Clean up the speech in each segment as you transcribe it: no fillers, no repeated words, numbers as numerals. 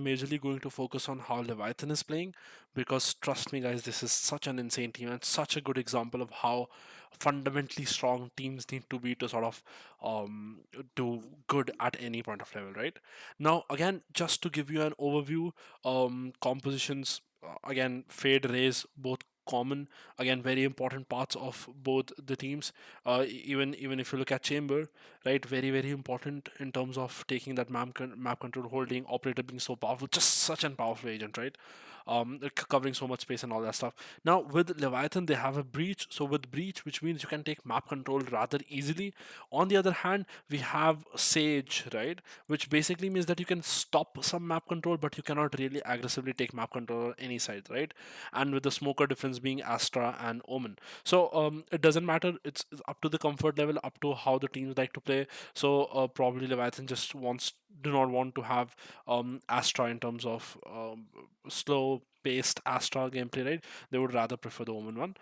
majorly going to focus on how Leviathan is playing, because trust me, guys, this is such an insane team and such a good example of how fundamentally strong teams need to be to sort of do good at any point of level, right? Now, again, just to give you an overview, compositions, again, Fade, Raise, both common, again, very important parts of both the teams. Even if you look at Chamber, right, very important in terms of taking that map control, holding, operator being so powerful, just such an powerful agent, right? Covering so much space and all that stuff. Now with Leviathan they have a breach, so with breach, which means you can take map control rather easily. On the other hand, we have Sage, right, which basically means that you can stop some map control, but you cannot really aggressively take map control on any side, right? And with the smoker difference being Astra and Omen, so it doesn't matter. It's up to the comfort level, up to how the teams like to play. So probably Leviathan just wants do not want to have Astra in terms of slow paced Astra gameplay, right? They would rather prefer the Omen one.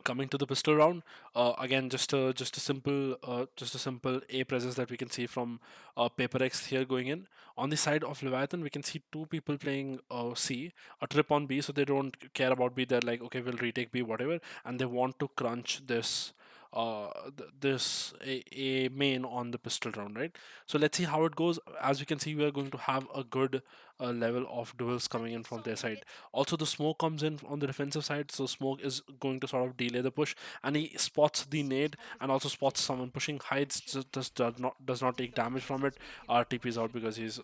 Coming to the pistol round, again, just a simple A presence that we can see from PRX here going in. On the side of Leviathan, we can see two people playing C, a trip on B, so they don't care about B. They're like, okay, we'll retake B, whatever, and they want to crunch this a main on the pistol round, right? So let's see how it goes. As we can see, we are going to have a good level of duels coming in from their side. Also, the smoke comes in on the defensive side, so smoke is going to sort of delay the push, and he spots the nade and also spots someone pushing, hides, just does not take damage from it. TP's out because he's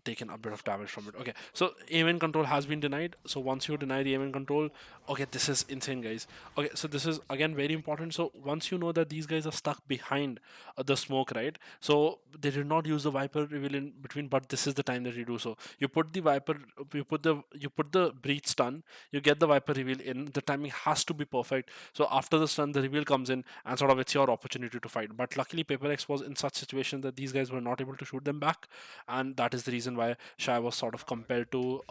taken a bit of damage from it. Okay, so aim and control has been denied. So once you deny the aim and control, okay, this is insane, guys. Okay, so this is again very important. So once you know that these guys are stuck behind the smoke, right? So they did not use the Viper reveal in between, but this is the time that you do so. You put the Viper, you put the breach stun, you get the Viper reveal in. The timing has to be perfect. So after the stun, the reveal comes in, and sort of it's your opportunity to fight. But luckily, Paper X was in such situation that these guys were not able to shoot them back, and that is the reason why Shy was sort of compelled to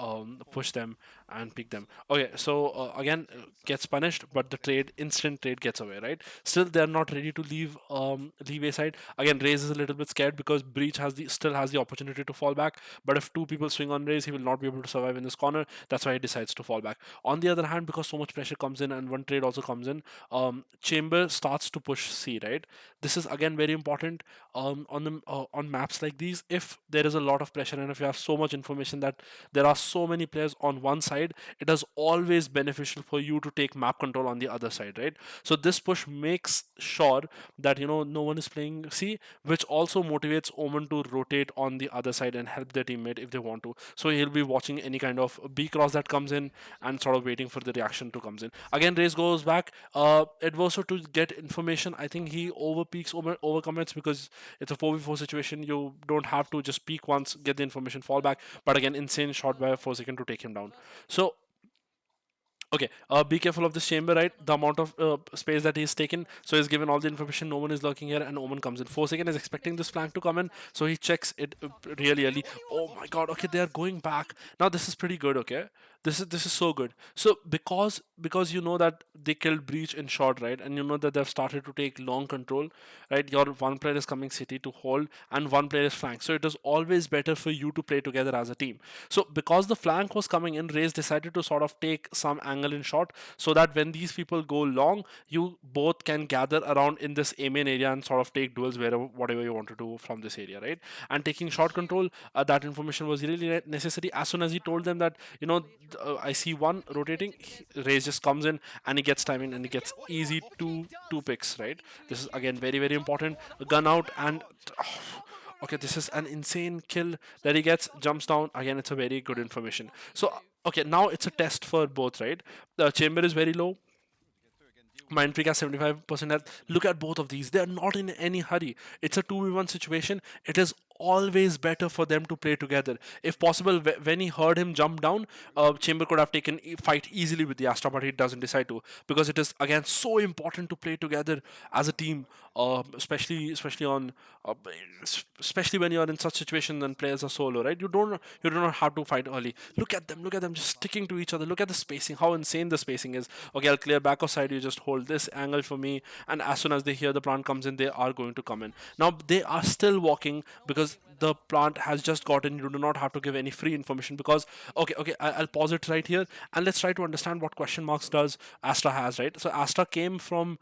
push them and pick them. Okay, so again, gets punished, but the instant trade gets away, right? Still, they're not ready to leave A side. Again, Raze is a little bit scared because Breach still has the opportunity to fall back, but if two people swing on Raze, he will not be able to survive in this corner. That's why he decides to fall back. On the other hand, because so much pressure comes in and one trade also comes in, Chamber starts to push C, right? This is again very important on maps like these. If there is a lot of pressure and if you have so much information that there are so many players on one side, it is always beneficial for you to take map control on the other side, right? So this push makes sure that no one is playing C, which also motivates Omen to rotate on the other side and help their teammate if they want to. So he'll be watching any kind of B cross that comes in and sort of waiting for the reaction to comes in. Again, Race goes back. Adverso to get information. I think he overpeaks, overcommits, because it's a 4v4 situation. You don't have to just peek once, get the information, fall back. But again, insane shot by a 4 second to take him down. So okay, be careful of this chamber, right? The amount of space that he's taken. So he's given all the information. No one is lurking here, and Omen comes in. 4 second is expecting this flank to come in, so he checks it really early. Oh my god! Okay, they are going back now. This is pretty good. Okay, this is so good. So because you know that they killed Breach in short, right? And you know that they've started to take long control, right? Your one player is coming city to hold, and one player is flank. So it is always better for you to play together as a team. So because the flank was coming in, Raze decided to sort of take some angle in short, so that when these people go long, you both can gather around in this A main area and sort of take duels wherever, whatever you want to do from this area, right? And taking short control, that information was really necessary. As soon as he told them that, I see one rotating, Raze just comes in and he gets timing and he gets easy two picks, right? This is again very important. A gun out and okay, this is an insane kill that he gets, jumps down. Again, it's a very good information. So, okay, now it's a test for both, right? The chamber is very low. Mind Freak has 75% health. Look at both of these. They are not in any hurry. It's a 2v1 situation. It is always better for them to play together. If possible, when he heard him jump down, Chamber could have taken fight easily with the Astra, but he doesn't decide to, because it is again so important to play together as a team, especially on especially when you are in such situation and players are solo, right? You do not have to fight early. Look at them just sticking to each other. Look at the spacing, how insane the spacing is. Okay, I'll clear back or side, you just hold this angle for me, and as soon as they hear the plant comes in, they are going to come in. Now they are still walking because the plant has just gotten. You do not have to give any free information because okay, I'll pause it right here and let's try to understand what question marks does Astra has, right? So Astra came from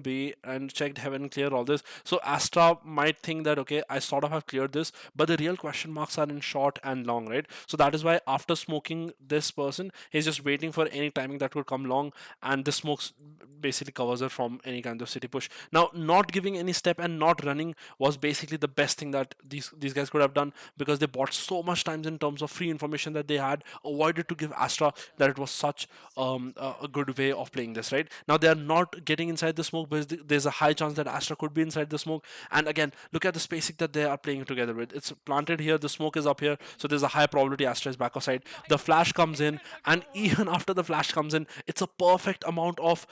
B and checked heaven, clear all this. So Astra might think that okay, I sort of have cleared this, but the real question marks are in short and long, right? So that is why after smoking this person, he's just waiting for any timing that would come long, and the smokes basically covers her from any kind of city push. Now, not giving any step and not running was basically the best thing that these guys could have done, because they bought so much times in terms of free information that they had avoided to give Astra, that it was such a good way of playing this, right? Now they are not getting inside the smoke because there's a high chance that Astra could be inside the smoke. And again, look at the spacing that they are playing together with. It's planted here, the smoke is up here, so there's a high probability Astra is back outside. The flash comes in, and even after the flash comes in, it's a perfect amount of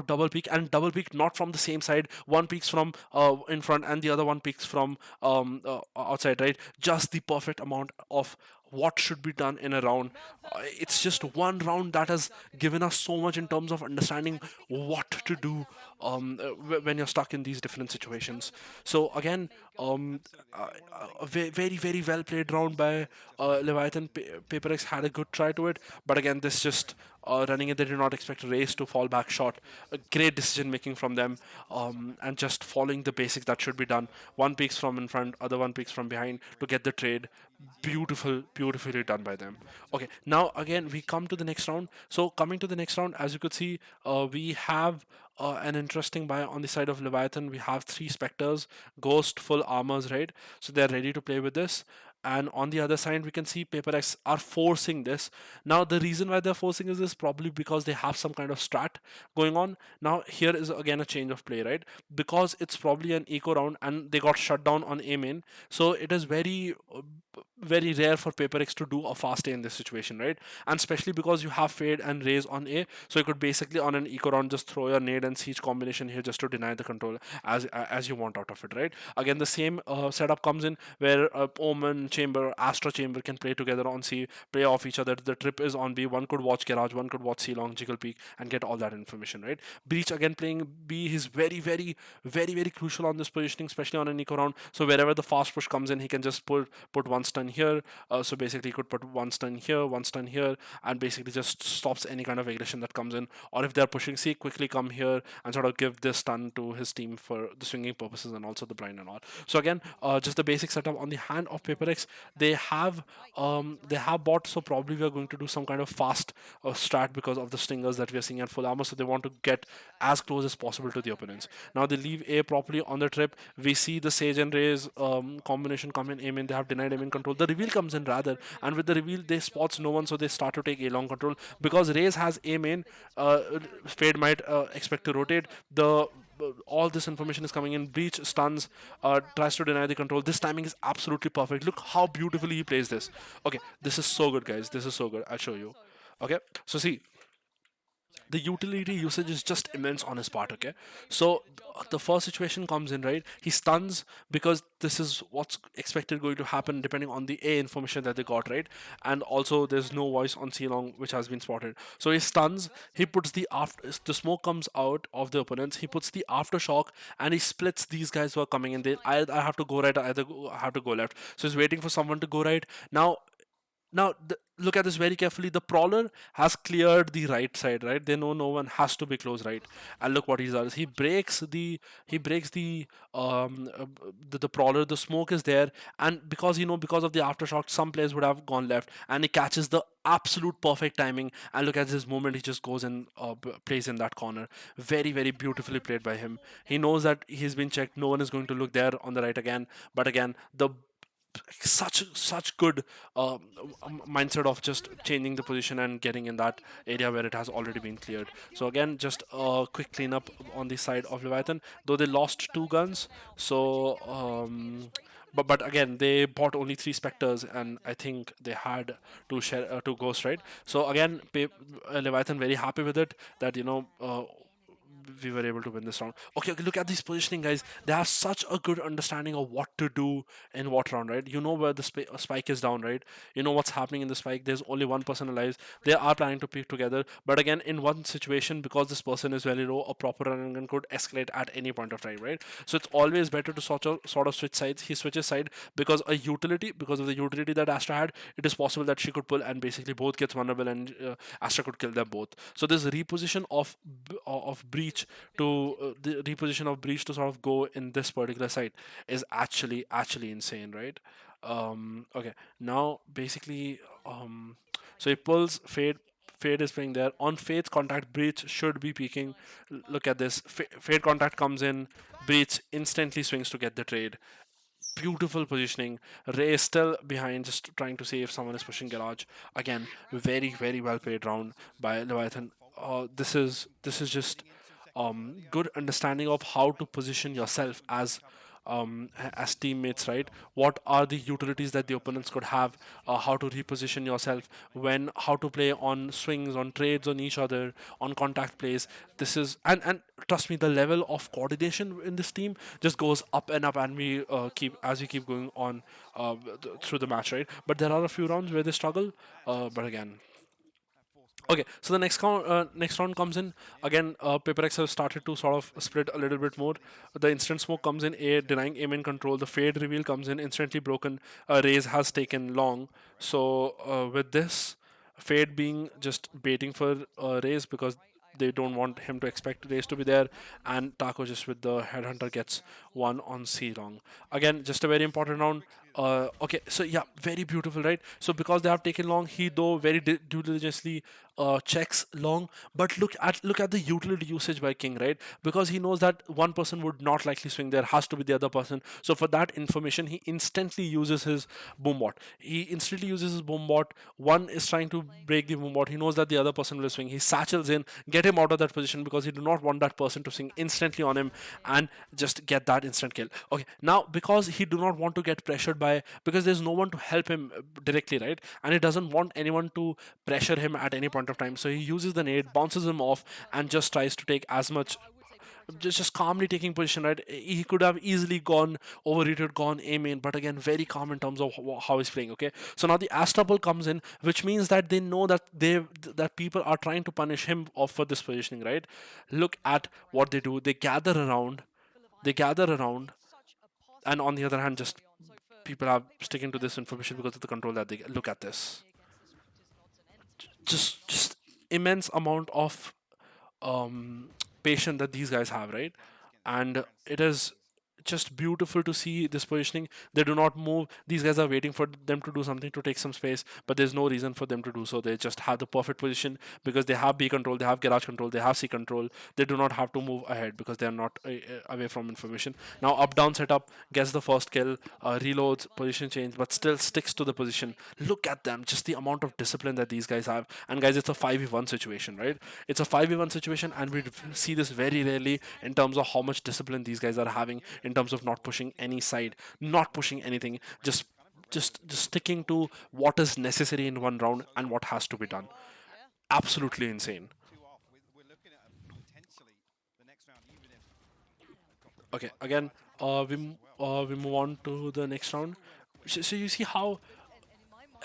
double peak, and double peak not from the same side. One peaks from in front, and the other one peaks from outside, right? Just the perfect amount of what should be done in a round. It's just one round that has given us so much in terms of understanding what to do when you're stuck in these different situations. So again, a very very well played round by Leviathan. PaperX had a good try to it, but again, this just running it. They did not expect a race to fall back short. A great decision making from them, and just following the basics that should be done. One peaks from in front, other one peaks from behind to get the trade. Beautifully done by them. Okay, now again we come to the next round. So coming to the next round, as you could see, we have an interesting buy on the side of Leviathan. We have three Spectres, Ghost, full armors, right? So they're ready to play with this. And on the other side, we can see PaperX are forcing this. Now, the reason why they're forcing is this probably because they have some kind of strat going on. Now, here is again a change of play, right? Because it's probably an eco round and they got shut down on A main. So it is very rare for PaperX to do a fast A in this situation, right? And especially because you have Fade and Raise on A, so you could basically on an eco round just throw your nade and siege combination here just to deny the control as you want out of it, right? Again, the same setup comes in where Omen Chamber, Astra Chamber can play together on C, play off each other. The trip is on B. One could watch Garage, one could watch C long, Jiggle Peak, and get all that information, right? Breach again playing B. He's very crucial on this positioning, especially on an eco round. So wherever the fast push comes in, he can just put one stun here. So basically, he could put one stun here, one stun here, and basically just stops any kind of aggression that comes in. Or if they're pushing C, quickly come here and sort of give this stun to his team for the swinging purposes and also the blind and all. So again, just the basic setup on the hand of PaperX. They have bought, so probably we are going to do some kind of fast strat because of the stingers that we are seeing at full armor. So they want to get as close as possible to the opponents. Now they leave A properly on the trip. We see the Sage and Rays combination come in. Aim in. They have denied aim in control. The reveal comes in rather, and with the reveal they spots no one, so they start to take A long control because Rays has aim in. Fade might expect to rotate. All this information is coming in. Breach stuns, tries to deny the control. This timing is absolutely perfect. Look how beautifully he plays this. Okay, this is so good, guys. This is so good. I'll show you. Okay, so see, the utility usage is just immense on his part. Okay, so the first situation comes in, right? He stuns because this is what's expected going to happen depending on the A information that they got, right? And also there's no voice on C long which has been spotted, so he stuns. He puts the smoke comes out of the opponents. He puts the aftershock and he splits these guys who are coming in. I have to go right, I either have to go left, so he's waiting for someone to go right. Now, look at this very carefully. The Prowler has cleared the right side, right? They know no one has to be close right. And look what he does. He breaks the Prowler. The smoke is there, and because of the aftershock, some players would have gone left, and he catches the absolute perfect timing. And look at his movement. He just goes and plays in that corner. Very beautifully played by him. He knows that he's been checked. No one is going to look there on the right again. But again, the such good mindset of just changing the position and getting in that area where it has already been cleared. So again, just a quick cleanup on the side of Leviathan, though they lost two guns. So but again, they bought only three Spectres, and I think they had two Ghosts, right? So again, Leviathan very happy with it, that we were able to win this round. Okay, okay, look at this positioning, guys. They have such a good understanding of what to do in what round, right? You know where the spike is down, right? You know what's happening in the spike. There's only one person alive. They are planning to pick together, but again, in one situation, because this person is very low, a proper run and gun could escalate at any point of time, right? So it's always better to sort of switch sides. He switches side because because of the utility that Astra had, it is possible that she could pull and basically both gets vulnerable, and Astra could kill them both. So this reposition of breach to the reposition of breach to sort of go in this particular site is actually insane, right? Okay, now basically, so he pulls Fade. Fade is playing there. On Fade's contact, Breach should be peeking. Look at this. Fade contact comes in. Breach instantly swings to get the trade. Beautiful positioning. Ray is still behind, just trying to see if someone is pushing garage. Again, very well played round by Leviathan. This is just good understanding of how to position yourself as teammates, right? What are the utilities that the opponents could have? How to reposition yourself when, how to play on swings, on trades, on each other, on contact plays. This is and trust me, the level of coordination in this team just goes up and up, and we keep as we keep going on through the match, right? But there are a few rounds where they struggle, but again, okay, so the next round comes in again. PRX have started to sort of split a little bit more. The instant smoke comes in, A denying aim and control. The fade reveal comes in, instantly broken. Raze has taken long. So with this, fade being just baiting for Raze because they don't want him to expect Raze to be there, and Taco just with the headhunter gets one on C long. Again, just a very important round. Okay, so yeah, very beautiful, right? So because they have taken long, he though very due diligently checks long, but look at the utility usage by King, right? Because he knows that one person would not likely swing, there has to be the other person. So for that information, he instantly uses his boombot. He instantly uses his boombot. One is trying to break the boombot. He knows that the other person will swing. He satchels in, get him out of that position because he do not want that person to swing instantly on him and just get that instant kill. Okay, now because he do not want to get pressured by, because there's no one to help him directly, right? And he doesn't want anyone to pressure him at any point of time. So he uses the nade, bounces him off, and just tries to take as much, just calmly taking position, right? He could have easily gone overrated, gone A main, but again, very calm in terms of how he's playing. Okay, so now the Astra Pull comes in, which means that they know that that people are trying to punish him off for this positioning, right? Look at what they do. They gather around. They gather around, and on the other hand, just people are sticking to this information because of the control that they get. Look at this. Just immense amount of um, patience that these guys have, right? And it is just beautiful to see this positioning. They do not move. These guys are waiting for them to do something to take some space, but there's no reason for them to do so. They just have the perfect position because they have B control, they have garage control, they have C control. They do not have to move ahead because they are not away from information. Now up down setup gets the first kill, reloads, position change, but still sticks to the position. Look at them, just the amount of discipline that these guys have. And guys, it's a 5v1 situation, right? It's a 5v1 situation, and we see this very rarely in terms of how much discipline these guys are having in terms of not pushing any side, not pushing anything, just sticking to what is necessary in one round and what has to be done. Absolutely insane. Okay, again, we move on to the next round. So you see how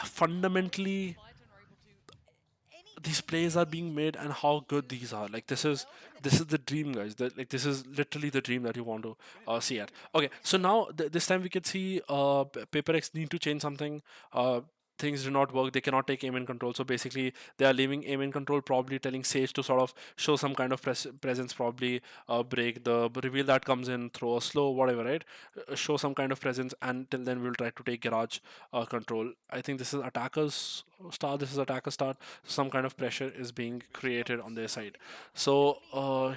fundamentally these plays are being made and how good these are. Like this is the dream, guys. Like this is literally the dream that you want to see at. Okay, so now this time we can see Paper X need to change something. Things do not work. They cannot take aim and control. So basically, they are leaving aim and control. Probably telling Sage to sort of show some kind of presence. Probably break the reveal that comes in, throw a slow, whatever, right? Show some kind of presence. And till then, we'll try to take garage control. I think this is attackers start. This is attacker start. Some kind of pressure is being created on their side. So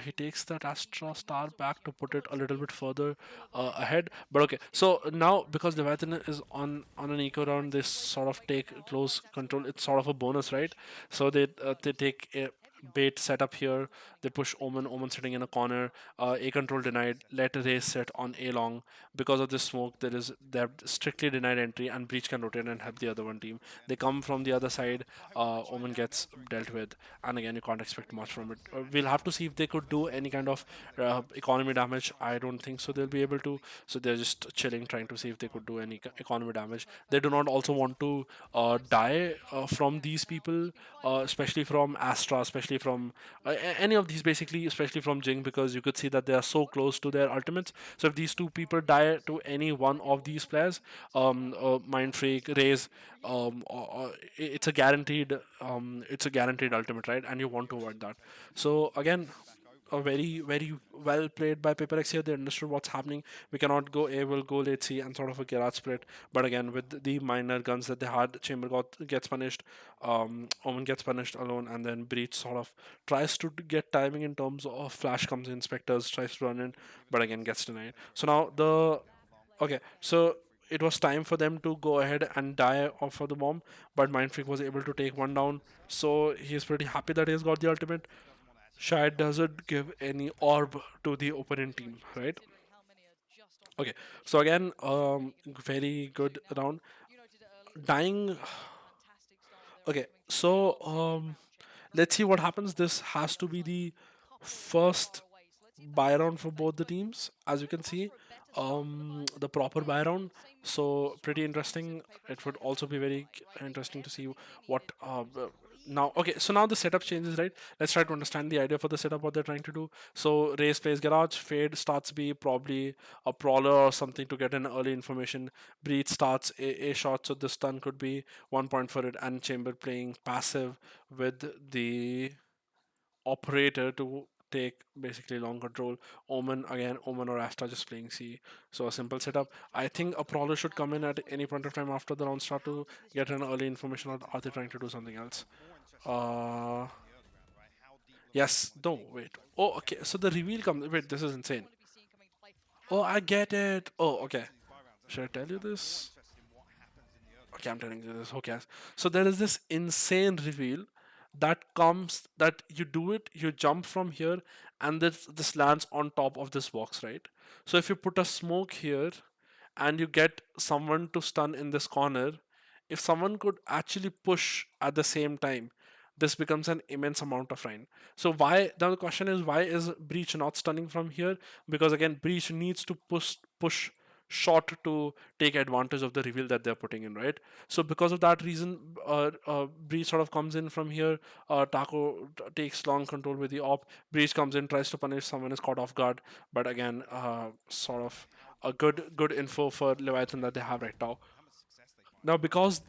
he takes that Astra star back to put it a little bit further ahead. But okay, so now because Leviathan is on an eco round, they sort of take close control. It's sort of a bonus, right? So they take it. bait set up here. They push Omen. Omen sitting in a corner. A control denied. Let Raze sit on A long. Because of this smoke, they're strictly denied entry, and Breach can rotate and help the other one team. They come from the other side. Omen gets dealt with, and again you can't expect much from it. We'll have to see if they could do any kind of economy damage. I don't think so. They'll be able to. So they're just chilling, trying to see if they could do any economy damage. They do not also want to die from these people, especially from Astra, especially from any of these, basically, especially from Jing, because you could see that they are so close to their ultimates. So if these two people die to any one of these players, Mind Freak, Raze, it's a guaranteed ultimate, right? And you want to avoid that. So again, a very well played by PaperX here. They understood what's happening. We cannot go A, will go late C, and sort of a garage split. But again, with the minor guns that they had, Chamber gets punished, Omen gets punished alone, and then Breach sort of tries to get timing in terms of Flash comes in, Spectres tries to run in, but again gets denied. So now the okay, so it was time for them to go ahead and die off for the bomb, but Mindfreak was able to take one down. So he's pretty happy that he's got the ultimate. Shad doesn't give any orb to the opponent team, right? Okay, so again, very good round. Dying. Okay, so let's see what happens. This has to be the first buy round for both the teams, as you can see. The proper buy round. So pretty interesting. It would also be very interesting to see what now. Okay, so now the setup changes, right? Let's try to understand the idea for the setup, what they're trying to do. So Race plays Garage, Fade starts B, probably a Prowler or something to get an early information. Breach starts A shot, so the stun could be 1 point for it, and Chamber playing passive with the operator to take basically long control. Omen again, Omen or Astra just playing C. So a simple setup. I think a Prowler should come in at any point of time after the round start to get an early information, or are they trying to do something else? Uh, yes, no, wait. Oh, okay, so the reveal comes. Wait, this is insane. Oh, I get it. Oh, okay. Should I tell you this? Okay, I'm telling you this. Okay. So there is this insane reveal that comes that you do it, you jump from here, and this lands on top of this box, right? So if you put a smoke here and you get someone to stun in this corner, if someone could actually push at the same time, this becomes an immense amount of rain. So why now the question is, why is Breach not stunning from here? Because again, Breach needs to push short to take advantage of the reveal that they're putting in, right? So because of that reason, Breach sort of comes in from here. Taco takes long control with the op. Breach comes in, tries to punish someone, is caught off guard, but again, sort of a good info for Leviathan that they have right now. Now because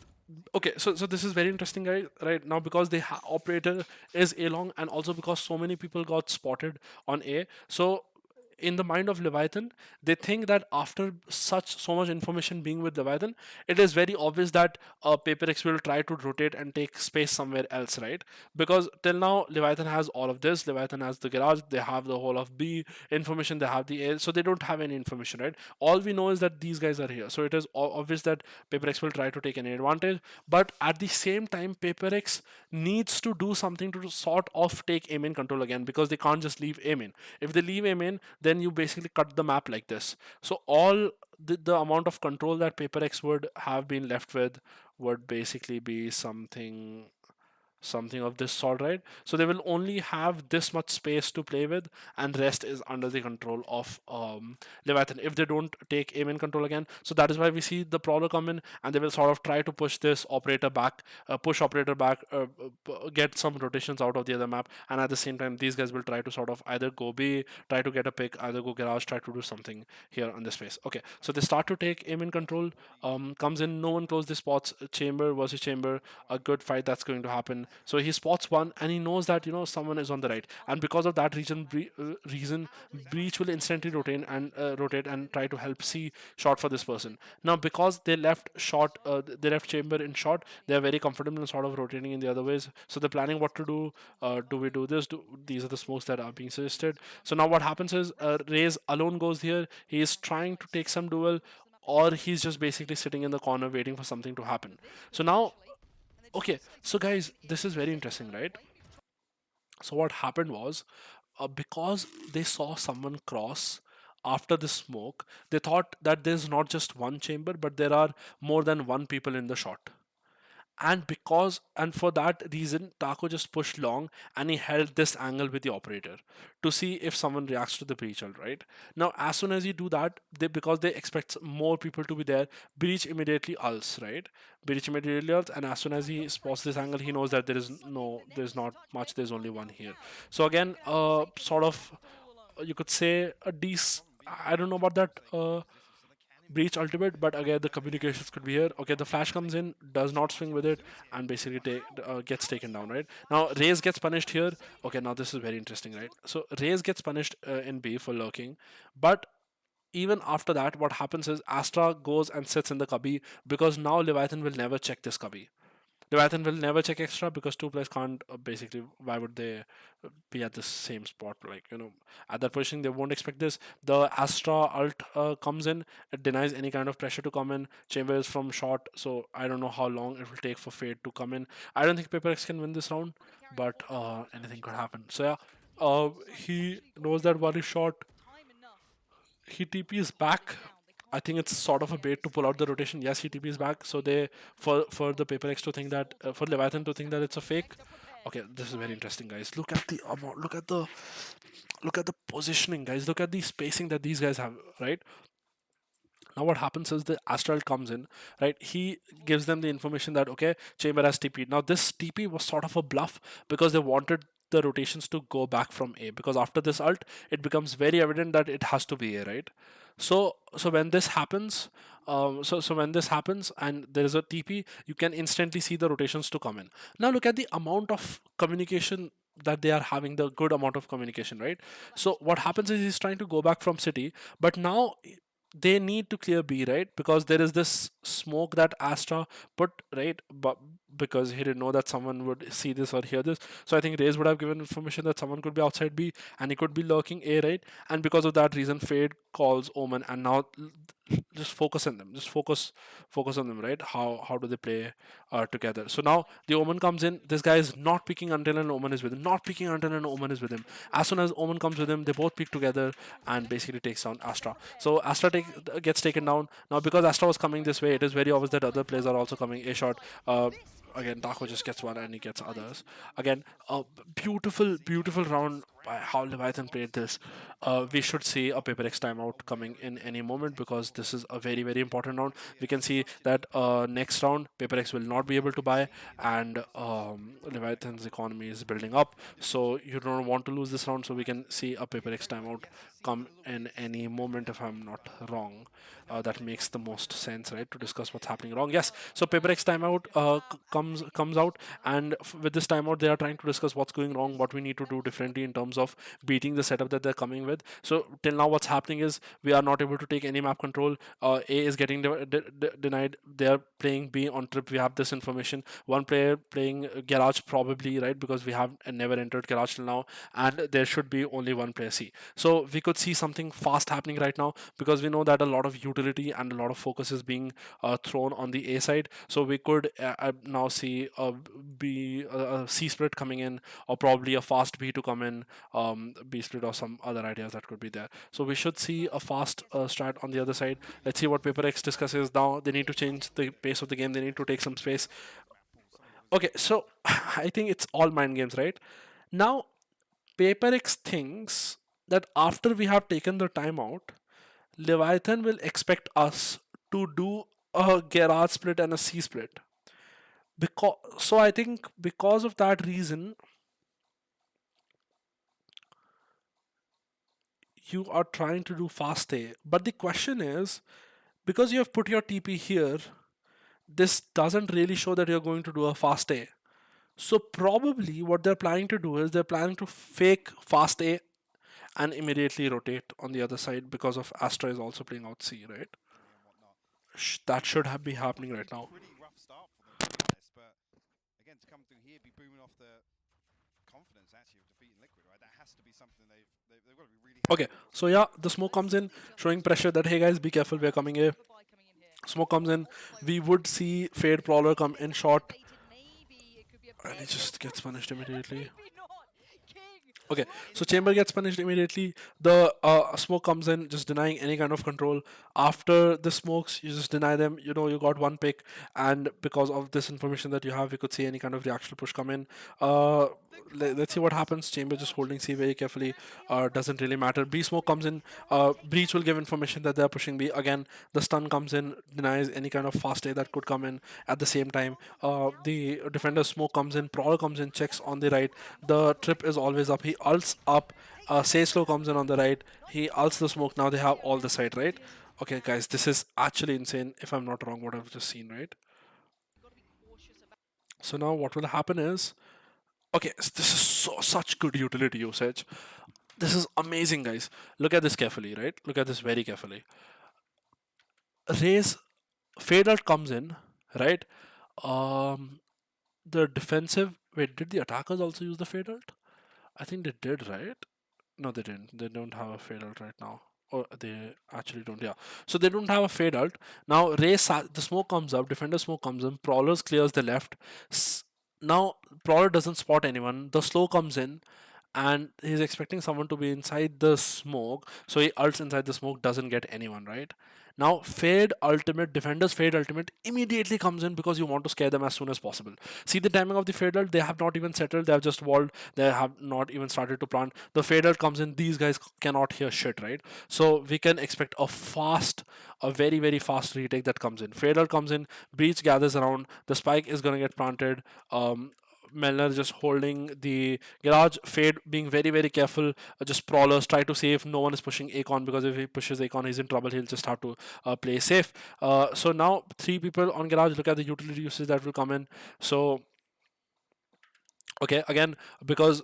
okay, so this is very interesting, guys, right? Now because the operator is A long, and also because so many people got spotted on A, so in the mind of Leviathan, they think that after so much information being with Leviathan, it is very obvious that PaperX will try to rotate and take space somewhere else, right? Because till now Leviathan has all of this. Leviathan has the garage. They have the whole of B information. They have the A, so they don't have any information, right? All we know is that these guys are here. So it is obvious that PaperX will try to take any advantage. But at the same time, PaperX needs to do something to sort of take aim in control again, because they can't just leave aim in. If they leave aim in, then you basically cut the map like this. So all the amount of control that PaperX would have been left with would basically be something of this sort, right? So they will only have this much space to play with, and rest is under the control of Leviathan if they don't take aim in control again. So that is why we see the Prowler come in, and they will sort of try to push this operator back, push operator back, get some rotations out of the other map, and at the same time, these guys will try to sort of either go B, try to get a pick, either go garage, try to do something here on this space. Okay, so they start to take aim in control. Comes in, no one close the spots. Chamber versus Chamber, a good fight that's going to happen. So he spots one, and he knows that someone is on the right, and because of that reason, Breach will instantly rotate and try to help C shot for this person. Now because they left Chamber in shot, they are very comfortable in sort of rotating in the other ways. So they're planning what to do. Do we do this? These are the smokes that are being suggested. So now what happens is Raze alone goes here. He is trying to take some duel, or he's just basically sitting in the corner waiting for something to happen. So now, okay, so guys, this is very interesting, right? So what happened was, because they saw someone cross after the smoke, they thought that there's not just one chamber, but there are more than one people in the shot. And for that reason, Taco just pushed long, and he held this angle with the operator to see if someone reacts to the breach. All right, now as soon as you do that, because they expect more people to be there, breach immediately ults, right? Breach immediately ults, and as soon as he spots this angle, he knows that there's not much, there's only one here. So again, sort of, you could say a decent, I don't know about that breach ultimate, but again the communications could be here. Okay, the flash comes in, does not swing with it, and basically gets taken down. Right now, Raze gets punished here. Okay, now this is very interesting, right? So Raze gets punished in B for lurking, but even after that, what happens is Astra goes and sits in the cubby, because now Leviathan will never check this cubby. Leviathan will never check extra, because two players can't, basically, why would they be at the same spot? Like, at that position, they won't expect this. The Astra ult comes in, it denies any kind of pressure to come in. Chamber is from short, so I don't know how long it will take for Fade to come in. I don't think PaperX can win this round, but anything could happen. So, yeah, he knows that one is short. He TPs back. I think it's sort of a bait to pull out the rotation. Yes, he TPs back. So they, for the Paper X to think that, for Leviathan to think that it's a fake. Okay, this is very interesting, guys. Look at the amount. Look at the positioning, guys. Look at the spacing that these guys have. Right now, what happens is the Astral comes in. Right, he gives them the information that, okay, Chamber has TP. Now this TP was sort of a bluff, because they wanted the rotations to go back from A, because after this ult, it becomes very evident that it has to be A, right? So when this happens, so when this happens and there is a TP, you can instantly see the rotations to come in. Now look at the amount of communication that they are having, the good amount of communication, right? So what happens is he's trying to go back from city, but now they need to clear B, right? Because there is this smoke that Astra put, right? But because he didn't know that someone would see this or hear this, so I think Raze would have given information that someone could be outside B and he could be lurking A, right? And because of that reason, Fade calls Omen, and now just focus on them. Just focus on them, right? How do they play together? So now the Omen comes in. This guy is not picking until an Omen is with him. Not picking until an Omen is with him. As soon as Omen comes with him, they both pick together and basically takes down Astra. So Astra gets taken down. Now because Astra was coming this way, it is very obvious that other players are also coming A shot. Again, Darko just gets one and he gets others. Again, a beautiful round by how Leviathan played this. We should see a Paper X timeout coming in any moment, because this is a very important round. We can see that next round Paper X will not be able to buy, and Leviathan's economy is building up. So you don't want to lose this round. So we can see a Paper X timeout come in any moment, if I'm not wrong. That makes the most sense, right? To discuss what's happening wrong. Yes. So Paper X timeout comes out, and with this timeout, they are trying to discuss what's going wrong, what we need to do differently in terms of beating the setup that they're coming with. So till now, what's happening is we are not able to take any map control. A is getting denied. They are playing B on trip. We have this information. One player playing garage probably, right, because we have never entered garage till now, and there should be only one player C. So we could see something fast happening right now, because we know that a lot of utility and a lot of focus is being thrown on the A side. So we could now see a C split coming in, or probably a fast B to come in, B split or some other ideas that could be there. So we should see a fast strat on the other side. Let's see what Paper X discusses now. They need to change the pace of the game. They need to take some space. Okay, so I think it's all mind games, right? Now, PaperX thinks that after we have taken the timeout, Leviathan will expect us to do a garage split and a C split. So I think because of that reason, you are trying to do fast A. But the question is, because you have put your TP here, this doesn't really show that you're going to do a fast A. So probably what they're planning to do is they're planning to fake fast A and immediately rotate on the other side, because of Astra is also playing out C, right? That should have be happening right now. Pretty rough start for them, to be honest. But again, to come through here, be booming off the confidence actually of defeating Liquid, right? That has to be something they've got to be really Okay, happy with. so yeah, the smoke comes in, showing pressure that, hey guys, be careful, we are coming here. Smoke comes in, we would see Fade Prowler come in short, and he just gets punished immediately. Okay, so Chamber gets punished immediately. The smoke comes in, just denying any kind of control. After the smokes, you just deny them. You know, you got one pick, and because of this information that you have, you could see any kind of reaction push come in. Uh, let's see what happens. Chamber just holding C very carefully. Doesn't really matter. B smoke comes in. Breach will give information that they're pushing B. Again, the stun comes in, denies any kind of fast A that could come in at the same time. The defender smoke comes in. Prowler comes in, checks on the right. The trip is always up. He ults up. Say slow comes in on the right. He ults the smoke. Now they have all the side, right? Okay, guys, this is actually insane. If I'm not wrong, what I've just seen, right? So now what will happen is, okay, this is such good utility usage. This is amazing, guys. Look at this carefully, right? Look at this very carefully. Raise fade out comes in, right? Um, the defensive. Wait, did the attackers also use the fade out? I think they did, right? No, they didn't. They don't have a fade out right now. Or they actually don't, yeah. So they don't have a fade out. Now, the smoke comes up, defender smoke comes in, Prowlers clears the left. S- Now, Prowler doesn't spot anyone. The slow comes in, and he's expecting someone to be inside the smoke. So he ults inside the smoke, doesn't get anyone, right? Now, fade ultimate, defender's fade ultimate immediately comes in because you want to scare them as soon as possible. See the timing of the fade ult, they have not even settled, they have just walled, they have not even started to plant. The fade ult comes in, these guys cannot hear shit, right? So we can expect a very, very fast retake that comes in. Fade ult comes in, breach gathers around, the spike is going to get planted. Melner just holding the garage, fade being very, very careful. Just Prowlers try to save. No one is pushing Akon because if he pushes Akon, he's in trouble. He'll just have to play safe. So now three people on garage. Look at the utility uses that will come in. So okay, again, because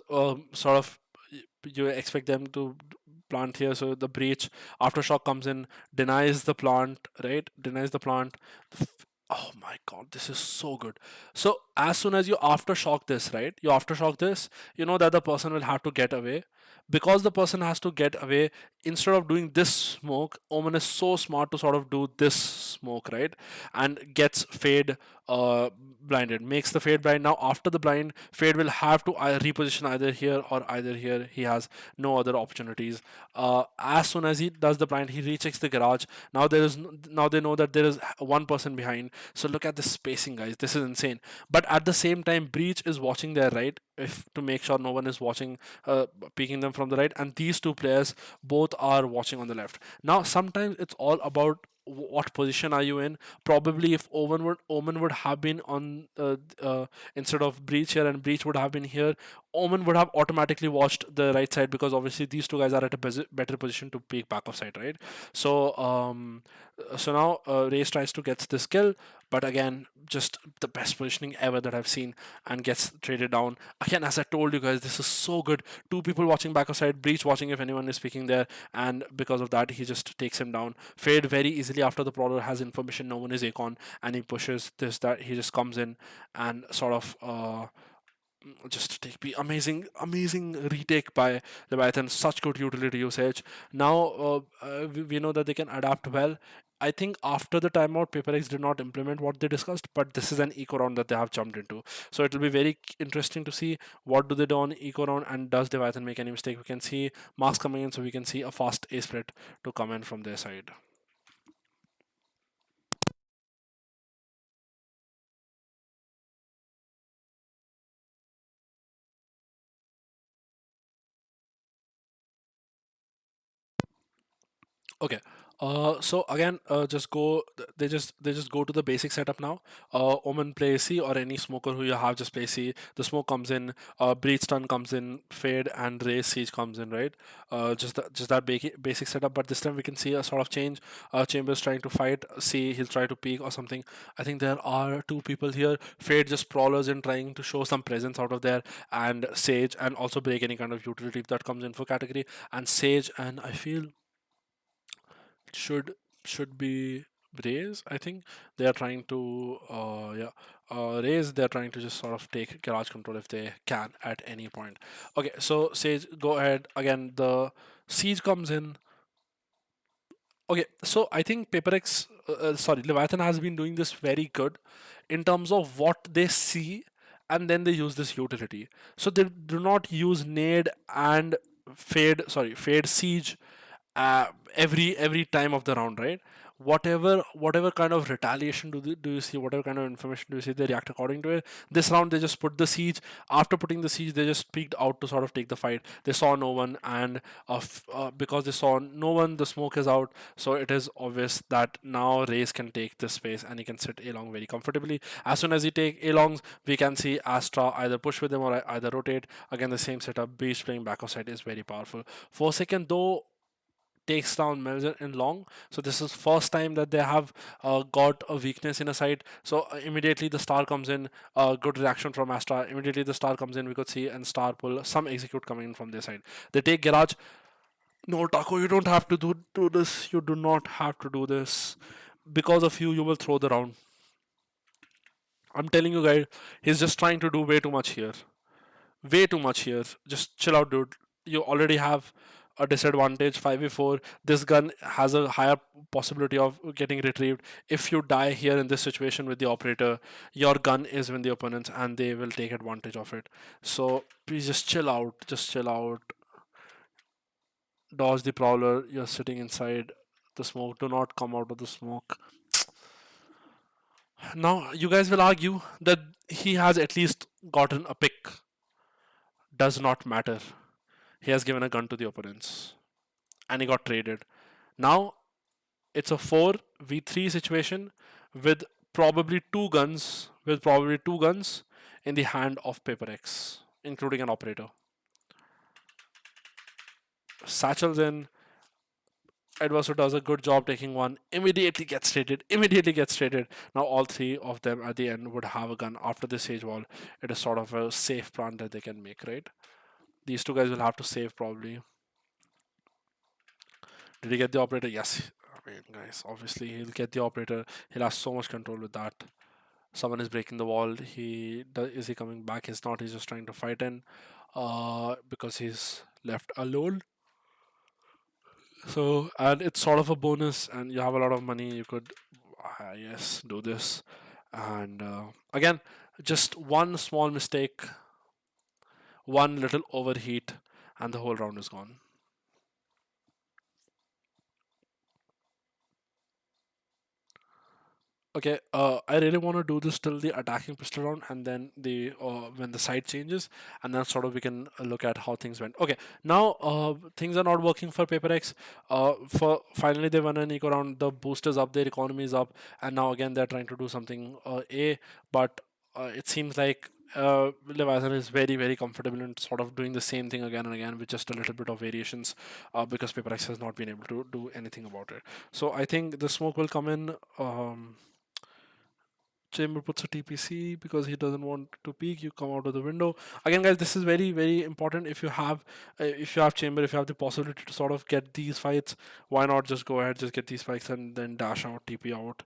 sort of you expect them to plant here, so the breach aftershock comes in, denies the plant, right? Denies the plant. Oh my god, this is so good. So as soon as you aftershock this, right? You aftershock this, you know that the person will have to get away. Because the person has to get away, instead of doing this smoke, Omen is so smart to sort of do this smoke, right? And gets fade blinded, makes the fade blind. Now after the blind, fade will have to reposition either here or either here. He has no other opportunities. As soon as he does the blind, he rechecks the garage. Now now they know that there is one person behind. So look at the spacing, guys. This is insane. But at the same time, breach is watching their right, if to make sure no one is watching, peeking them from the right, and these two players both are watching on the left. Now sometimes it's all about what position are you in. Probably if Omen would have been on instead of breach here, and breach would have been here, Omen would have automatically watched the right side, because obviously these two guys are at a better position to peek back of side, right? So now Race tries to get this kill, but again, just the best positioning ever that I've seen, and gets traded down. Again, as I told you guys, this is so good. Two people watching back of side, breach watching if anyone is speaking there, and because of that, he just takes him down. Fade very easily after the Prowler has information, no one is Akon, and he pushes this, that, he just comes in and sort of just take the amazing retake by Leviathan. Such good utility usage. Now we know that they can adapt well. I think after the timeout, PaperX did not implement what they discussed, but this is an eco round that they have jumped into. So it will be very interesting to see what do they do on eco round, and does Leviathan make any mistake. We can see marks coming in, so we can see a fast A split to come in from their side. Okay. So again, just go. They just go to the basic setup now. Omen play C, or any smoker who you have just play C. The smoke comes in. Breach stun comes in. Fade and raise siege comes in. Right. Just that basic setup. But this time we can see a sort of change. Chambers trying to fight C. He'll try to peek or something. I think there are two people here. Fade just prowlers in, trying to show some presence out of there, and Sage, and also break any kind of utility if that comes in for category. And Sage, and I feel should should be raise. I think they are trying to raise. They're trying to just sort of take garage control if they can at any point. Okay, so Sage, go ahead again. The siege comes in. Okay, so I think Leviathan has been doing this very good in terms of what they see and then they use this utility. So they do not use nade and fade siege every time of the round, right? Whatever kind of retaliation do you see, whatever kind of information do you see, they react according to it. This round they just put the siege. After putting the siege, they just peeked out to sort of take the fight. They saw no one, and because they saw no one, the smoke is out, so it is obvious that now Raze can take this space and he can sit A long very comfortably. As soon as he take A longs, we can see Astra either push with him or either rotate. Again, the same setup. Beast playing back of side is very powerful. Forsaken though takes down Melzer in long. So this is first time that they have got a weakness in a side. So immediately the star comes in. Good reaction from Astra. Immediately the star comes in. We could see and star pull some execute coming in from their side. They take garage. No, Taco, you don't have to do this. You do not have to do this. Because of you, you will throw the round. I'm telling you, guys, he's just trying to do way too much here. Way too much here. Just chill out, dude. You already have a disadvantage 5v4. This gun has a higher possibility of getting retrieved. If you die here in this situation with the operator, your gun is with the opponents and they will take advantage of it. So please just chill out. Just chill out. Dodge the prowler. You're sitting inside the smoke. Do not come out of the smoke. Now, you guys will argue that he has at least gotten a pick. Does not matter. He has given a gun to the opponents and he got traded. Now it's a 4v3 situation with probably two guns in the hand of PRX, including an operator. Satchel's in. Adverso does a good job taking one. Immediately gets traded. Immediately gets traded. Now all three of them at the end would have a gun after this sage wall. It is sort of a safe plan that they can make, right? These two guys will have to save probably. Did he get the operator? Yes. I mean, guys, obviously he'll get the operator. He'll have so much control with that. Someone is breaking the wall. Is he coming back? He's not. He's just trying to fight in, because he's left alone. So and it's sort of a bonus, and you have a lot of money. You could, yes, do this. And again, just one small mistake, one little overheat, and the whole round is gone. Okay, I really want to do this till the attacking pistol round, and then the when the side changes, and then sort of we can look at how things went. Okay, now things are not working for Paper X. For finally they won an eco round. The boost is up, their economy is up, and now again they're trying to do something but it seems like Leviathan is very comfortable in sort of doing the same thing again and again with just a little bit of variations, because Paper X has not been able to do anything about it. So I think the smoke will come in. Chamber puts a TPC because he doesn't want to peek. You come out of the window. Again, guys, this is very important. If you have chamber, if you have the possibility to sort of get these fights, why not just go ahead, just get these fights and then dash out, TP out,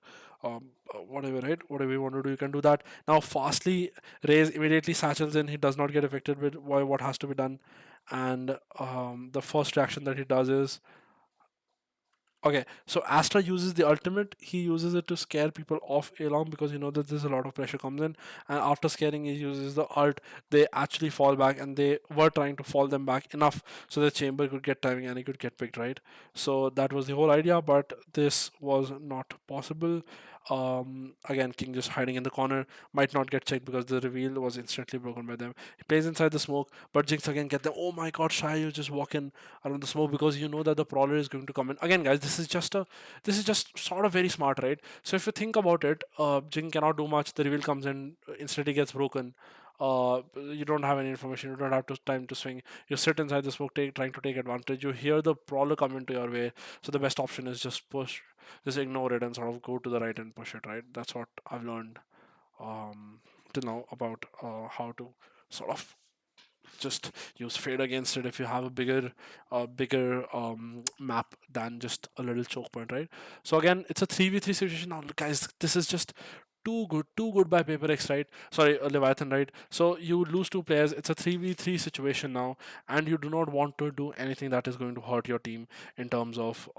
whatever, right? Whatever you want to do, you can do that. Now, fastly, Raze immediately satchels in. He does not get affected with what has to be done, and the first reaction that he does is okay, so Astra uses the ultimate. He uses it to scare people off along because you know that there's a lot of pressure comes in, and after scaring, he uses the ult. They actually fall back, and they were trying to fall them back enough so the chamber could get timing and he could get picked right. So that was the whole idea, but this was not possible. Again, King just hiding in the corner might not get checked because the reveal was instantly broken by them. He plays inside the smoke, but Jinx again get them. Oh my God, Shy, you just walk in around the smoke because you know that the prowler is going to come in again, guys. This is just sort of very smart, right? So if you think about it, Jing cannot do much. The reveal comes in, instantly gets broken. You don't have any information. You don't have time to swing. You sit inside the smoke, trying to take advantage. You hear the prowler come into your way, so the best option is just push, just ignore it and sort of go to the right and push it. Right? That's what I've learned till now about how to sort of just use fade against it if you have a bigger map than just a little choke point, right? So again, it's a 3v3 situation now. Look, guys, this is just too good by Paper X, right? Sorry, Leviathan, right? So you lose two players. It's a 3v3 situation now, and you do not want to do anything that is going to hurt your team in terms of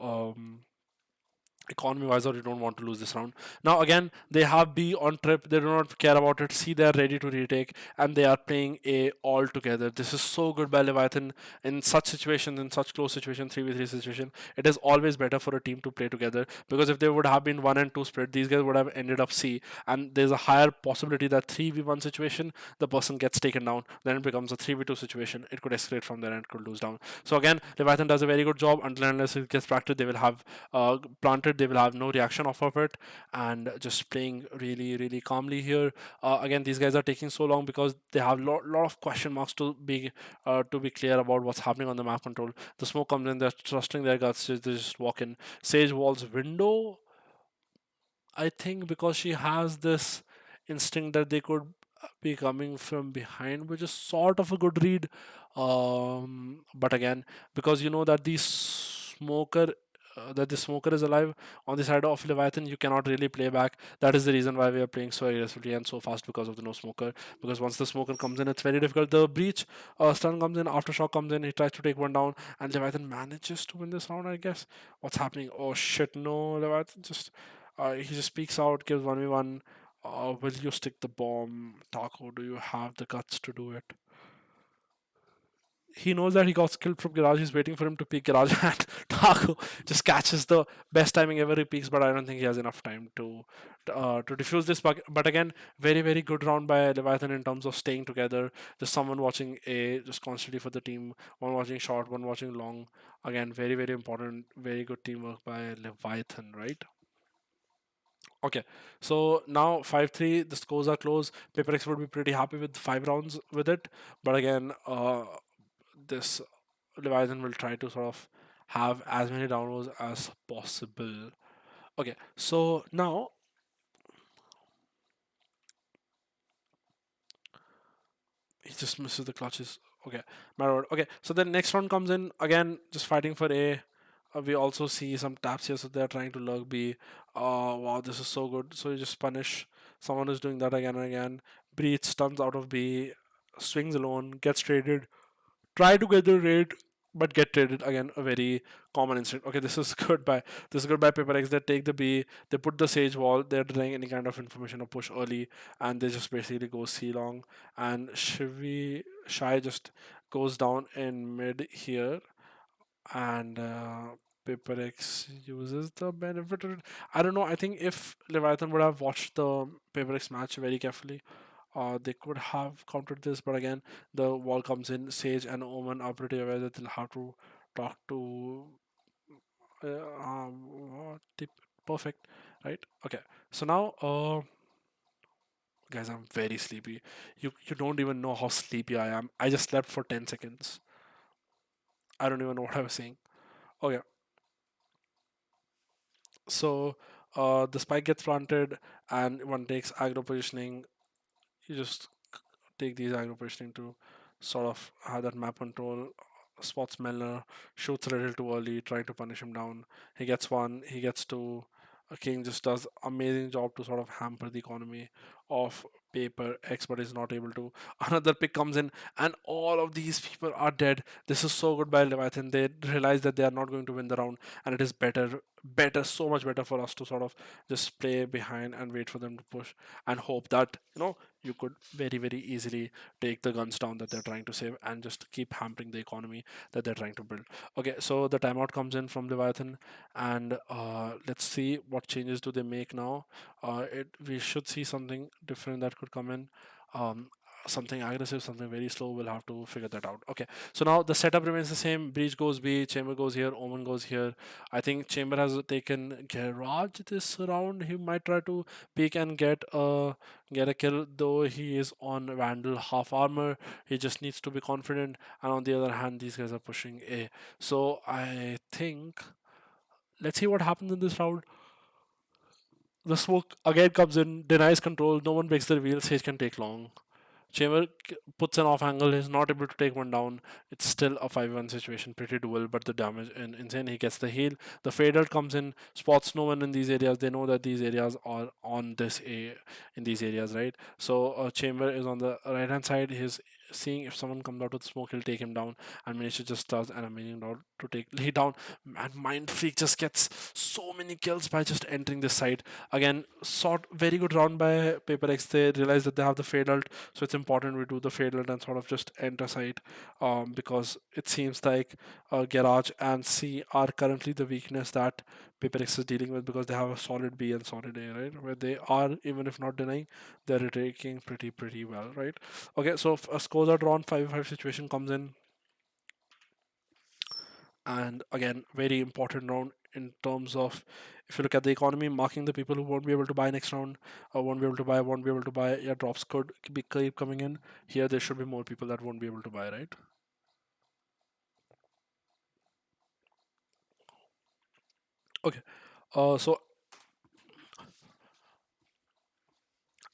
economy wise, or you don't want to lose this round. Now again, they have B on trip, they do not care about it. See, they are ready to retake, and they are playing A all together. This is so good by Leviathan in such situations, in such close situation, 3v3 situation. It is always better for a team to play together, because if they would have been 1 and 2 split, these guys would have ended up C, and there's a higher possibility that 3v1 situation the person gets taken down, then it becomes a 3v2 situation. It could escalate from there and it could lose down. So again, Leviathan does a very good job. Until and unless it gets practiced, they will have planted, they will have no reaction off of it, and just playing really, really calmly here. Again, these guys are taking so long because they have lot of question marks to be clear about what's happening on the map control. The smoke comes in, they're trusting their guts, they just walk in. Sage walls window, I think, because she has this instinct that they could be coming from behind, which is sort of a good read. But again, because you know that the smoker is alive on the side of Leviathan, you cannot really play back. That is the reason why we are playing so aggressively and so fast, because of the no smoker. Because once the smoker comes in, it's very difficult. The breach stun comes in, aftershock comes in, he tries to take one down, and Leviathan manages to win this round, I guess. What's happening? Oh shit, no, Leviathan just he just speaks out, gives 1v1. Will you stick the bomb? Taco, do you have the guts to do it? He knows that he got killed from garage. He's waiting for him to peek garage, and Taco just catches the best timing ever. He peeks, but I don't think he has enough time to defuse this bug. But again, very, very good round by Leviathan in terms of staying together. Just someone watching A, just constantly for the team. One watching short, one watching long. Again, very, very important. Very good teamwork by Leviathan, right? Okay, so now 5-3, the scores are close. PaperX would be pretty happy with 5 rounds with it, but again, this Leviathan will try to sort of have as many downloads as possible. Okay, so now he just misses the clutches. Okay, my lord. Okay, so then next round comes in again, just fighting for A. We also see some taps here, so they're trying to lurk B. Wow, this is so good. So you just punish someone who's doing that again and again. Breathe, stuns out of B, swings alone, gets traded, try to get the raid, but get traded again. A very common incident. Okay, this is good by PaperX. They take the B, they put the Sage wall, they're delaying any kind of information or push early, and they just basically go C long. And Shivi Shy just goes down in mid here, and PaperX uses the benefit. I don't know. I think if Leviathan would have watched the PaperX match very carefully, they could have countered this. But again, the wall comes in. Sage and Omen are pretty aware that they'll have to talk to. Tip perfect, right? Okay. So now, guys, I'm very sleepy. You don't even know how sleepy I am. I just slept for 10 seconds. I don't even know what I was saying. Okay. So the spike gets planted, and one takes aggro positioning. You just take these aggro positioning to sort of have that map control. Spots Melner, shoots a little too early, trying to punish him down. He gets one, he gets two. King just does amazing job to sort of hamper the economy of paper X, but is not able to. Another pick comes in, and all of these people are dead. This is so good by Leviathan. They realize that they are not going to win the round, and it is better, so much better for us to sort of just play behind and wait for them to push and hope that you could very, very easily take the guns down that they're trying to save and just keep hampering the economy that they're trying to build. Okay, so the timeout comes in from Leviathan, and let's see what changes do they make now. We should see something different that could come in. Um, Something aggressive, something very slow. We'll have to figure that out. Okay, so now the setup remains the same. Breach goes B, Chamber goes here, Omen goes here. I think Chamber has taken Garage this round. He might try to peek and get a kill, though he is on Vandal half armor. He just needs to be confident. And on the other hand, these guys are pushing A. So I think let's see what happens in this round. The smoke again comes in, denies control. No one breaks the reveal. Sage can take long. Chamber puts an off angle. He's not able to take one down. It's still a 5-1 situation. Pretty dual, but the damage insane. He gets the heal. The fader comes in, spots no one in these areas. They know that these areas are on this A in these areas, right? So Chamber is on the right hand side. His seeing if someone comes out with smoke, he'll take him down. And Miniature just does an amazing job to take lay down. And Mind Freak just gets so many kills by just entering this site. Again, sort very good round by Paper X. They realize that they have the fade ult, so it's important we do the fade ult and sort of just enter site, because it seems like Garage and C are currently the weakness that PaperX is dealing with, because they have a solid B and solid A, right? Where they are, even if not denying, they're taking pretty well, right? Okay, so scores are drawn, 5-5 situation comes in, and again, very important round in terms of, if you look at the economy, marking the people who won't be able to buy next round, won't be able to buy. Yeah, drops could be keep coming in. Here, there should be more people that won't be able to buy, right? Okay, so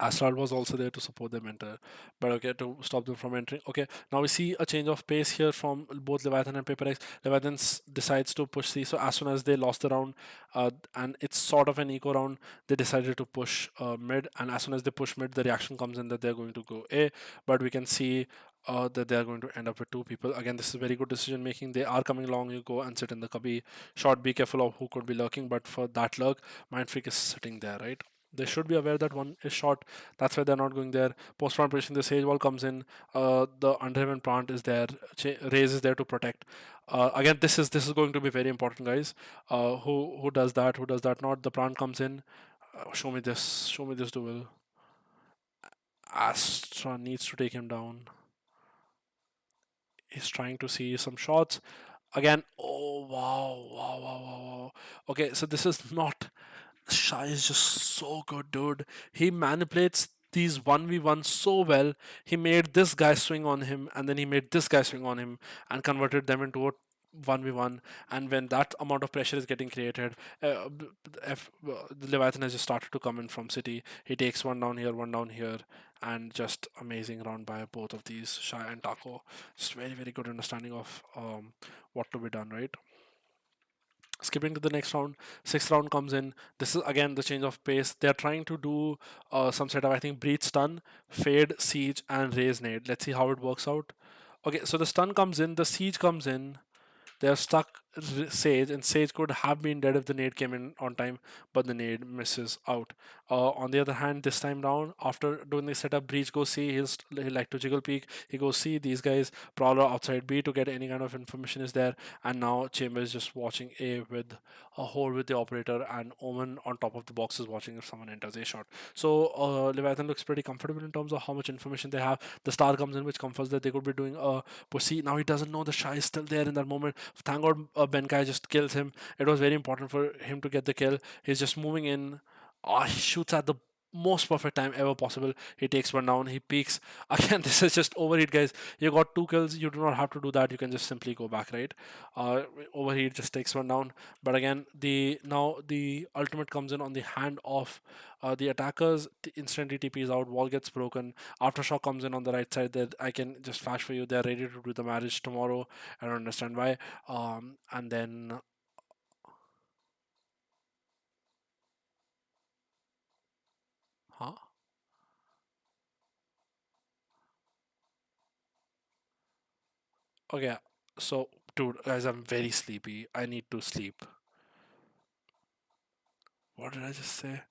Astral was also there to support them enter, but okay, to stop them from entering. Okay, now we see a change of pace here from both Leviathan and Paper X. Leviathan decides to push C, so as soon as they lost the round, and it's sort of an eco round, they decided to push mid, and as soon as they push mid, the reaction comes in that they're going to go A, but we can see that they are going to end up with two people. Again, this is very good decision making. They are coming along. You go and sit in the cubby. Short, be careful of who could be lurking, but for that lurk, Mind Freak is sitting there, right? They should be aware that one is short. That's why they're not going there. Post plant position, the Sage Wall comes in. The Underhaven plant is there. Raze is there to protect. Again, this is going to be very important, guys. Who does that? Who does that not? The plant comes in. Show me this. Show me this duel. Astra needs to take him down. He's trying to see some shots. Again, oh wow. Okay, so this is not. Shy is just so good, dude. He manipulates these 1v1 so well. He made this guy swing on him, and then he made this guy swing on him, and converted them into a 1v1. And when that amount of pressure is getting created, the Leviathan has just started to come in from City. He takes one down here, and just amazing round by both of these, Shy and Taco. Just very good understanding of what to be done, right? Skipping to the next round, sixth round comes in. This is again the change of pace. They're trying to do some set of, I think, breathe stun, fade, siege, and raise nade. Let's see how it works out. Okay, so the stun comes in, the siege comes in, they're stuck Sage, and Sage could have been dead if the nade came in on time, but the nade misses out. On the other hand, this time down, after doing the setup, Breach goes C. He'll like to jiggle peek. He goes C. These guys Prowler outside B to get any kind of information is there, and now Chamber is just watching A with a hold with the operator, and Omen on top of the box is watching if someone enters A shot. So Leviathan looks pretty comfortable in terms of how much information they have. The star comes in, which comforts that they could be doing a pussy. Now he doesn't know the Shy is still there in that moment. Thank God Benkai just kills him. It was very important for him to get the kill. He's just moving in. He shoots at the most perfect time ever possible. He takes one down. He peeks. Again, this is just overheat, guys. You got two kills. You do not have to do that. You can just simply go back, right? Uh, Overheat just takes one down. But again, the ultimate comes in on the hand of the attackers. Instantly TP is out. Wall gets broken. Aftershock comes in on the right side. That I can just flash for you. They're ready to do the marriage tomorrow. I don't understand why. And then, huh? Okay, so dude, guys, I'm very sleepy. I need to sleep. What did I just say?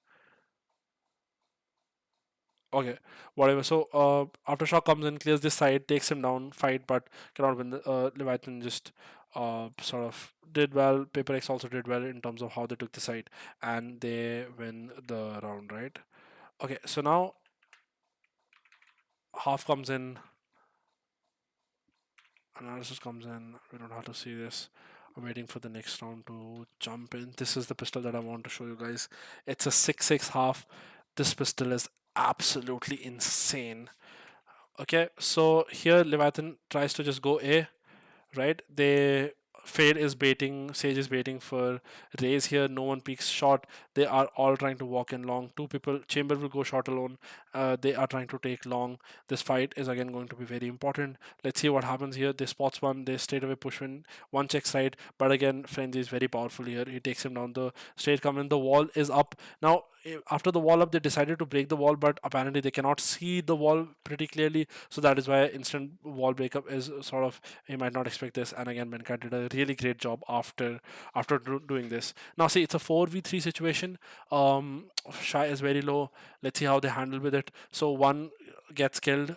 Okay, whatever. So, Aftershock comes in, clears this side, takes him down, fight, but cannot win. Leviathan just sort of did well. Paper X also did well in terms of how they took the side, and they win the round, right? Okay, so now half comes in, analysis comes in. We don't have to see this. I'm waiting for the next round to jump in. This is the pistol that I want to show you guys. It's a 6.6 half. This pistol is absolutely insane. Okay, so here Leviathan tries to just go A, right? They Fade is baiting, Sage is baiting for raise here. No one peeks short. They are all trying to walk in long. Two people, Chamber will go short alone. They are trying to take long. This fight is again going to be very important. Let's see what happens here. They spots one, they straight away push in. One checks right, but again, Frenzy is very powerful here. He takes him down. The straight come in. The wall is up. Now, after the wall up, they decided to break the wall, but apparently they cannot see the wall pretty clearly. So that is why instant wall breakup is sort of, you might not expect this. And again, Benka did a really great job after doing this. Now see, it's a 4v3 situation. Shy is very low. Let's see how they handle with it. So one gets killed.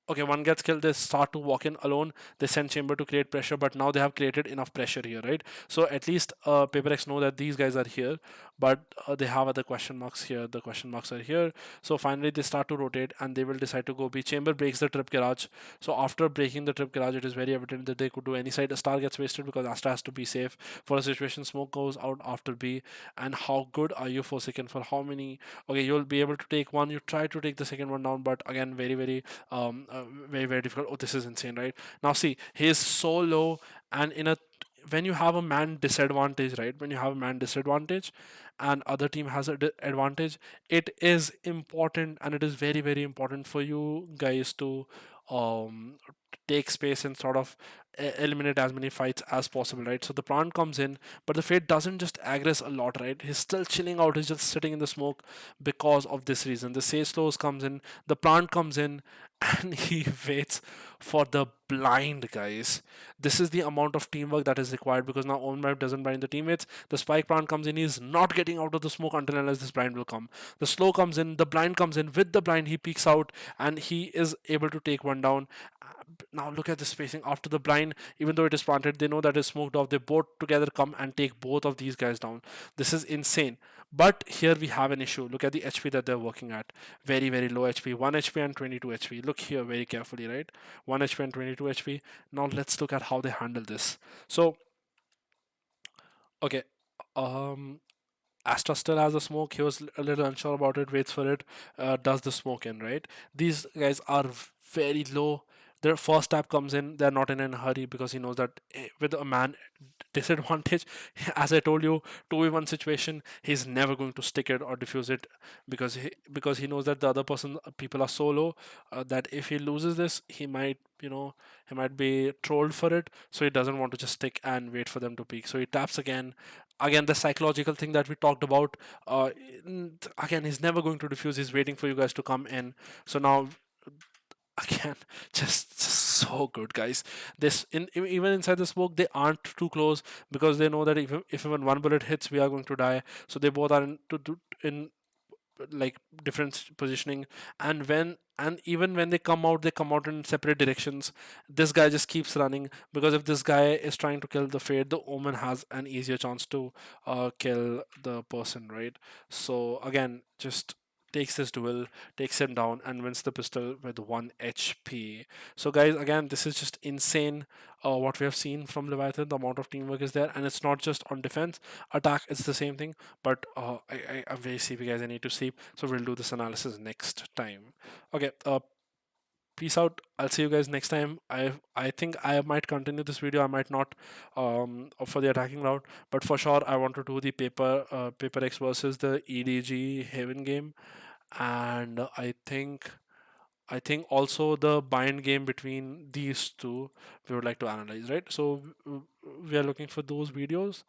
Okay, one gets killed, they start to walk in alone, they send chamber to create pressure, but now they have created enough pressure here, right? So at least PaperX know that these guys are here, but they have other question marks here, the question marks are here. So finally they start to rotate and they will decide to go B. Chamber breaks the trip garage. So after breaking the trip garage, it is very evident that they could do any side. A star gets wasted because Astra has to be safe for a situation. Smoke goes out after B. And how good are you for second? For how many? Okay, you'll be able to take one, you try to take the second one down, but again, very difficult. Oh, this is insane, right? Now see, he is so low, and in a when you have a man disadvantage, right? When you have a man disadvantage, and other team has a advantage, it is important, and it is very important for you guys to um take space and sort of eliminate as many fights as possible, right? So the plant comes in, but the Fate doesn't just aggress a lot, right? He's still chilling out, he's just sitting in the smoke because of this reason. The Sage Slows comes in, the plant comes in, and he waits for the blind, guys. This is the amount of teamwork that is required because now own map doesn't blind the teammates. The spike plant comes in, he's not getting out of the smoke until unless this blind will come. The slow comes in, the blind comes in, with the blind he peeks out and he is able to take one down. Now look at the spacing after the blind, even though it is planted, they know that it's smoked off. They both together come and take both of these guys down. This is insane. But here we have an issue. Look at the HP that they're working at. Very low HP. 1 HP and 22 HP. Look here very carefully, right? 1 HP and 22 HP. Now let's look at how they handle this. So, okay. Um, Astra still has a smoke. He was a little unsure about it. Waits for it. Does the smoke in, right? These guys are very low. Their first tap comes in. They're not in a hurry because he knows that with a man disadvantage, as I told you, 2v1 situation, he's never going to stick it or diffuse it because he knows that the other person, people are so low that if he loses this, he might, he might be trolled for it. So he doesn't want to just stick and wait for them to peak. So he taps again the psychological thing that we talked about. Again, he's never going to diffuse, he's waiting for you guys to come in. So now again, just so good, guys. This even inside the smoke, they aren't too close because they know that if even one bullet hits, we are going to die. So they both are in like different positioning, and even when they come out in separate directions. This guy just keeps running because if this guy is trying to kill the Fade, the Omen has an easier chance to kill the person, right? So again, just takes this duel, takes him down, and wins the pistol with 1 HP. So guys, again, this is just insane. What we have seen from Leviathan, the amount of teamwork is there, and it's not just on defense, attack. It's the same thing. But I'm very sleepy, guys. I need to sleep. So we'll do this analysis next time. Okay. Peace out. I'll see you guys next time. I think I might continue this video. I might not for the attacking route, but for sure I want to do the paper X versus the EDG Haven game, and I think also the bind game between these two we would like to analyze, right? So we are looking for those videos.